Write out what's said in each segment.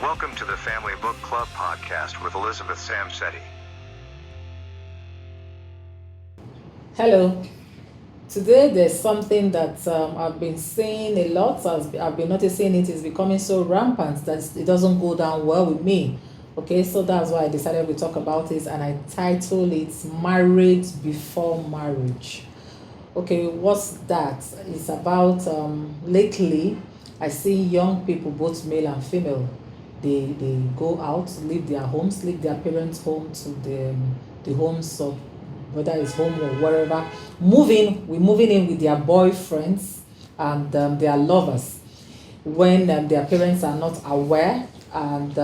Welcome to the Family Book Club podcast with Elizabeth Samsetti. Hello. Today there's something that I've been seeing a lot. As I've been noticing it is becoming so rampant that it doesn't go down well with me. Okay, so that's why I decided we talk about it, and I title it Married Before Marriage. Okay, what's that? It's about lately I see young people, both male and female, they go out, leave their homes, leave their parents' home to the homes of, whether it's home or wherever, we're moving in with their boyfriends and their lovers when their parents are not aware, and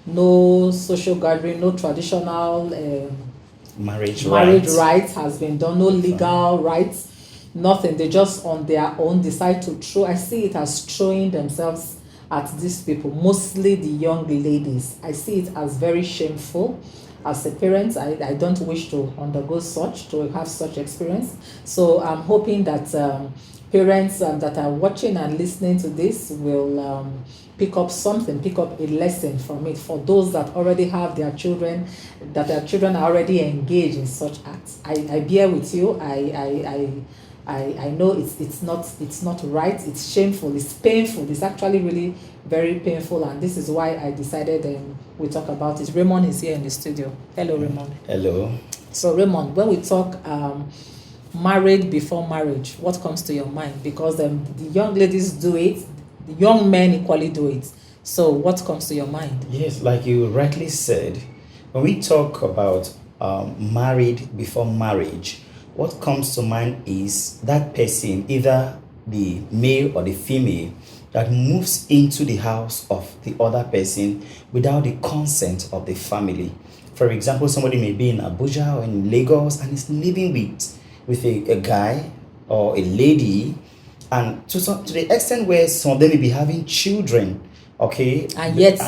no social gathering, no traditional marriage rights has been done, no legal rights, nothing. They just on their own decide to throw. I see it as throwing themselves at these people, mostly the young ladies. I see it as very shameful. As a parent, I don't wish to undergo such, to have such experience. So I'm hoping that parents that are watching and listening to this will pick up a lesson from it, for those that already have their children, that their children are already engaged in such acts. I bear with you. I know it's not right. It's shameful. It's painful. It's actually really very painful, and this is why I decided we talk about it. Raymond is here in the studio. Hello, Raymond. Hello. So, Raymond, when we talk married before marriage, what comes to your mind? Because the young ladies do it, the young men equally do it. So, what comes to your mind? Yes, like you rightly said, when we talk about married before marriage, what comes to mind is that person, either the male or the female, that moves into the house of the other person without the consent of the family. For example, somebody may be in Abuja or in Lagos and is living with a guy or a lady, and to the extent where some of them may be having children, okay, and yet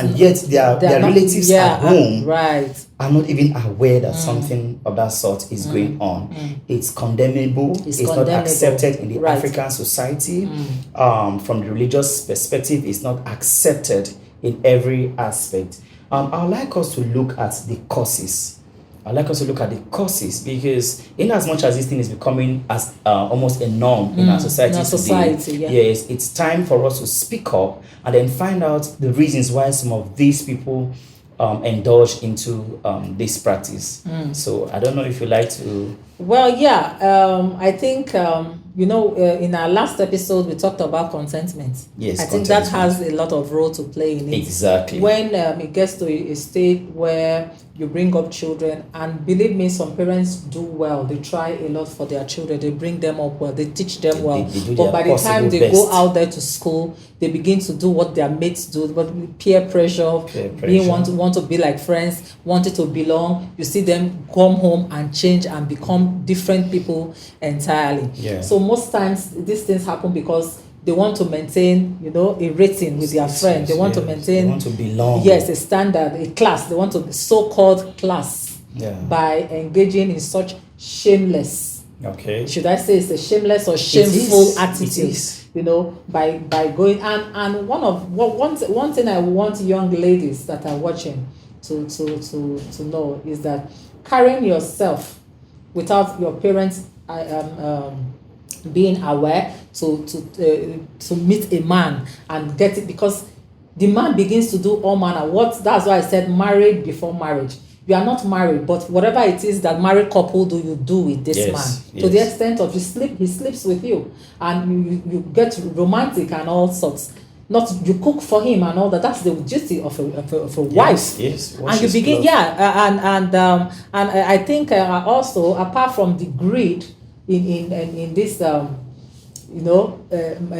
their relatives at home right, are not even aware that something of that sort is going on. It's condemnable. It's not accepted in the African society. From the religious perspective, it's not accepted in every aspect. I'd like us to look at the causes. Because in as much as this thing is becoming as almost a norm in our society today, yes, it's time for us to speak up and then find out the reasons why some of these people indulge into this practice. So I don't know if you like to. Well, yeah, I think in our last episode we talked about contentment. Yes, I think that has a lot of role to play in it. Exactly. When it gets to a state where you bring up children, and believe me, some parents do well. They try a lot for their children. They bring them up well. They teach them well. But by the time they go out there to school, they begin to do what their mates do, but with peer pressure. Being want to be like friends, wanted to belong. You see them come home and change and become different people entirely. Yeah. So most times these things happen because they want to maintain, a rating with their friend. They want to maintain. They want to belong. Yes, a standard, a class. They want to be so-called class. Yeah. By engaging in such shameless. Okay. Should I say it's a shameless or shameful attitude? It is. By going and one thing I want young ladies that are watching to know is that carrying yourself without your parents being aware to meet a man and get it, because the man begins to do all manner. That's why I said married before marriage. You are not married, but whatever it is that married couple do, you do with this man. To the extent of he sleeps with you, and you get romantic and all sorts. Not you cook for him and all that. That's the duty of a wife. Yes. And you begin, and I think also, apart from the greed in this a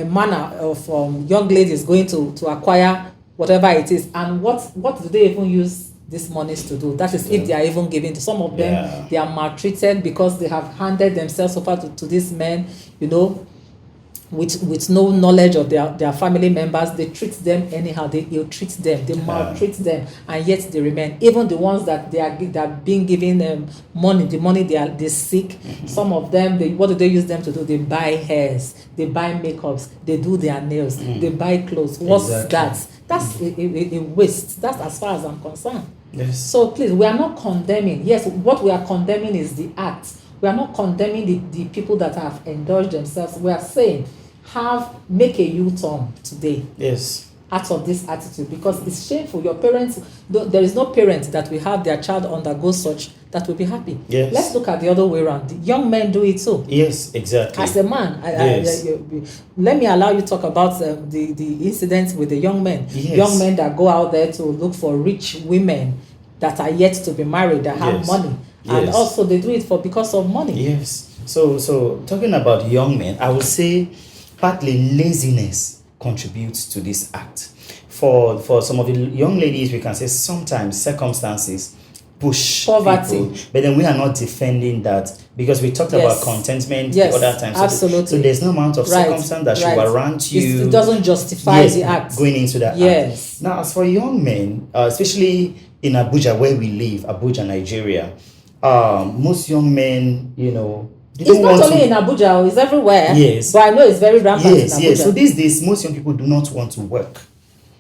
manner of young ladies going to acquire whatever it is, and what do they even use these monies to do? That is, if they are even given to some of them, they are maltreated because they have handed themselves over to these men, with no knowledge of their family members. They treat them anyhow. They ill-treat them. They maltreat them, and yet they remain. Even the ones that they are being given money, the money they seek. Some of them, what do they use them to do? They buy hairs, they buy makeups, they do their nails, they buy clothes. What's that? That's a waste. That's as far as I'm concerned. Yes. So please, we are not condemning. Yes, what we are condemning is the act. We are not condemning the people that have indulged themselves. We are saying, make a U-turn today. Yes. Out of this attitude, because it's shameful. Your parents, there is no parent that will have their child undergo such that will be happy. Yes. Let's look at the other way around. The young men do it too. Yes, exactly. As a man, Yes. let me allow you to talk about the incidents with the young men. Yes. Young men that go out there to look for rich women that are yet to be married, that have Yes. money, and Yes. also they do it because of money. Yes. So talking about young men, I would say partly laziness contributes to this act. For some of the young ladies, we can say sometimes circumstances push Poverty. people, but then we are not defending that, because we talked Yes. about contentment Yes, the other time. So absolutely. So there's no amount of Right, circumstance that should right. warrant you. It doesn't justify Yes, the act. going into that Yes. act. Now, as for young men, especially in Abuja where we live, Abuja, Nigeria, most young men, they It's don't not want only to, in Abuja, it's everywhere. Yes. But I know it's very rampant in yes, Abuja. yes. So these days, most young people do not want to work.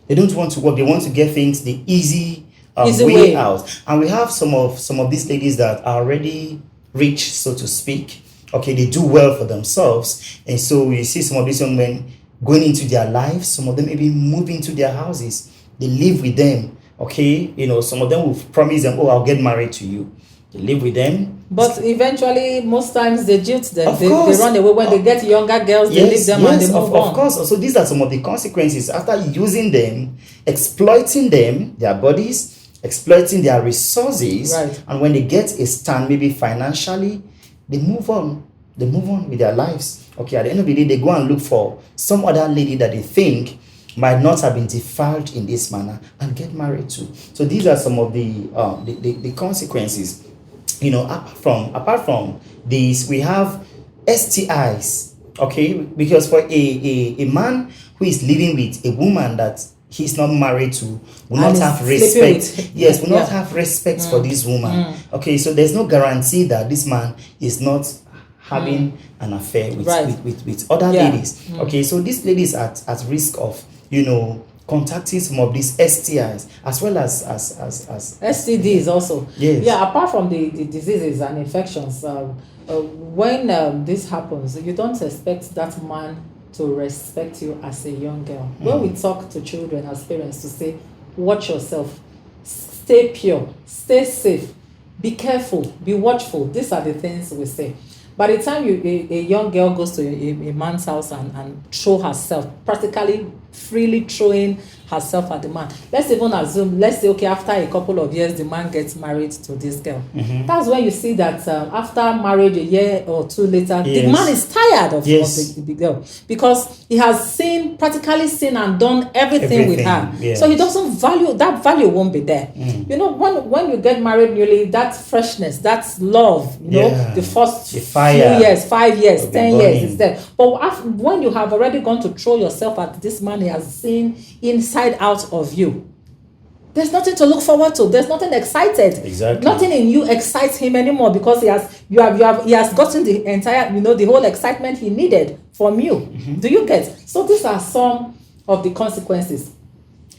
They don't want to work. They want to get things the easy way out. And we have some of these ladies that are already rich, so to speak. Okay, they do well for themselves, and so you see some of these young men going into their lives. Some of them maybe moving to their houses. They live with them. Okay, some of them will promise them, "Oh, I'll get married to you." They live with them. But eventually, most times they jilt them. They course. run away. When they get younger girls, they leave them and they move on. Of course. So these are some of the consequences after using them, exploiting them, their bodies, exploiting their resources. Right. And when they get a stand, maybe financially, they move on. They move on with their lives. Okay, at the end of the day, they go and look for some other lady that they think might not have been defiled in this manner and get married to. So these are some of the consequences. Apart from these, we have STIs. Okay, because for a man who is living with a woman that he's not married to, will And not is have sleeping respect. with- Yes, will not yeah. have respect for this woman. Okay, so there's no guarantee that this man is not having an affair with, Right. with other Yeah. ladies. Okay, so these ladies are at risk of contacting some of these STIs as well as STDs also. Yes. Yeah, apart from the diseases and infections, when this happens, you don't expect that man to respect you as a young girl. When we talk to children as parents to say, watch yourself, stay pure, stay safe, be careful, be watchful. These are the things we say. By the time a young girl goes to a man's house and throw herself, practically freely throwing herself at the man. Let's even assume, let's say, okay, after a couple of years, the man gets married to this girl. That's when you see that after marriage, a year or two later, the Yes. man is tired of Yes. the girl because he has practically seen and done everything with her. Yes. So he doesn't value, that value won't be there. When you get married newly, that freshness, that love, Yeah. the first The few fire years, 5 years, will be 10 years, burning. it's there. But when you have already gone to throw yourself at this man, he has seen inside out of you. There's nothing to look forward to. There's nothing excited. Exactly. Nothing in you excites him anymore because he has gotten the entire, the whole excitement he needed from you. Do you get? So these are some of the consequences.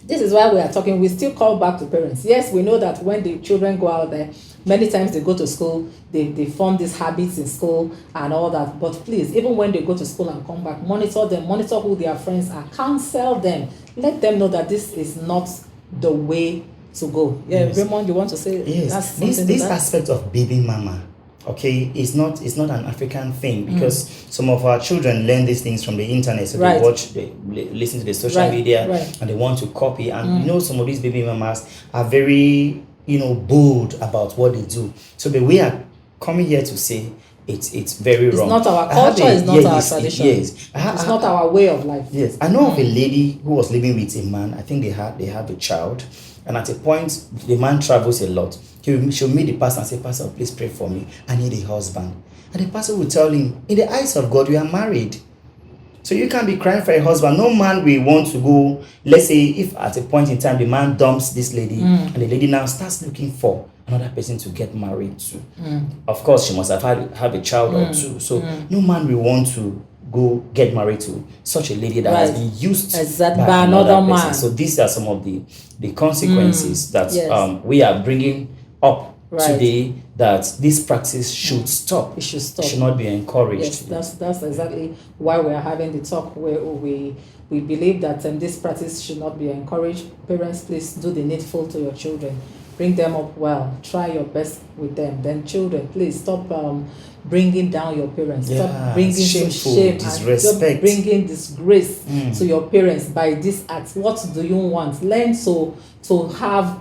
This is why we are talking. We still call back to parents. Yes, we know that when the children go out there, many times they go to school, they form these habits in school and all that. But please, even when they go to school and come back, monitor them, monitor who their friends are, counsel them, let them know that this is not the way to go. Yeah, Yes. Raymond, you want to say? Yes, something to this that? aspect of baby mama, okay, is not an African thing, because some of our children learn these things from the internet. So Right. they watch, they listen to the social Right, media, right. and they want to copy. And some of these baby mamas are very bold about what they do. So but we are coming here to say it's very It's wrong. not our I have culture, it's not our yes, tradition. Yes, It's not our way of life. Yes, I know of a lady who was living with a man. I think they have a child, and at a point the man travels a lot. She'll meet the pastor and say, "Pastor, please pray for me. I need a husband." And the pastor will tell him, "In the eyes of God, you are married, so you can't be crying for a husband. No man will want to go." Let's say if at a point in time the man dumps this lady, and the lady now starts looking for another person to get married to. Of course, she must have a child or two. So no man will want to go get married to such a lady that has Right. been used Exactly, by another person. man. So these are some of the consequences that yes. we are bringing up Right. today, that this practice should stop. It should stop. It should not be encouraged. Yes, that's exactly why we're having the talk, where we believe that this practice should not be encouraged. Parents, please do the needful to your children. Bring them up well. Try your best with them. Then children, please stop bringing down your parents. Yeah, Stop bringing shameful, shame disrespect. and stop bringing disgrace to your parents by this act. What do you want? Learn to have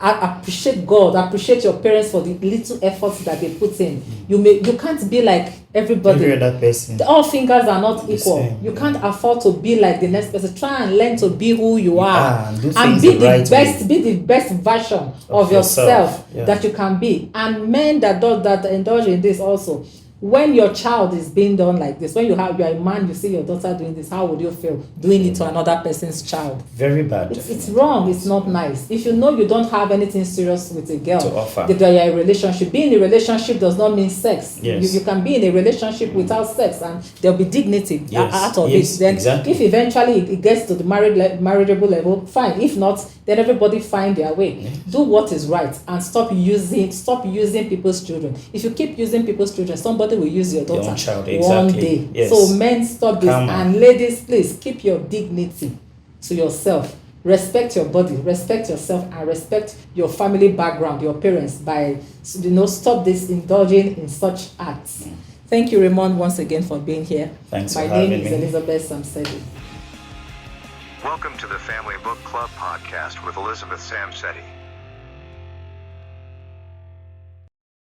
appreciate God, appreciate your parents for the little efforts that they put in. You can't be like everybody. Every other person. All fingers are not equal. same. You can't afford to be like the next person. Try and learn to be who you are, and do and things be the the right best. way. Be the best version Of of yourself yourself, yeah. that you can be. And men that indulge in this also. When your child is being done like this, when you are a man, you see your daughter doing this, how would you feel doing it to another person's child? Very bad. It's wrong. It's not nice. If you know you don't have anything serious with a girl, To offer. that you are in a relationship. Being in a relationship does not mean sex. Yes. You can be in a relationship without sex, and there'll be dignity Yes. out of Yes, it. Then, exactly. if eventually it gets to the marriageable level, fine. If not, then everybody find their way. Yes. Do what is right and stop using people's children. If you keep using people's children, somebody will use your daughter own child, one exactly. day. Yes. So men, stop this. Karma. And ladies, please keep your dignity to yourself. Respect your body, respect yourself, and respect your family background, your parents, by stop this indulging in such acts. Thank you, Raymond, once again for being here. Thanks My for name having is me. Elizabeth Samsedi. Welcome to the Family Book Club podcast with Elizabeth Samseti.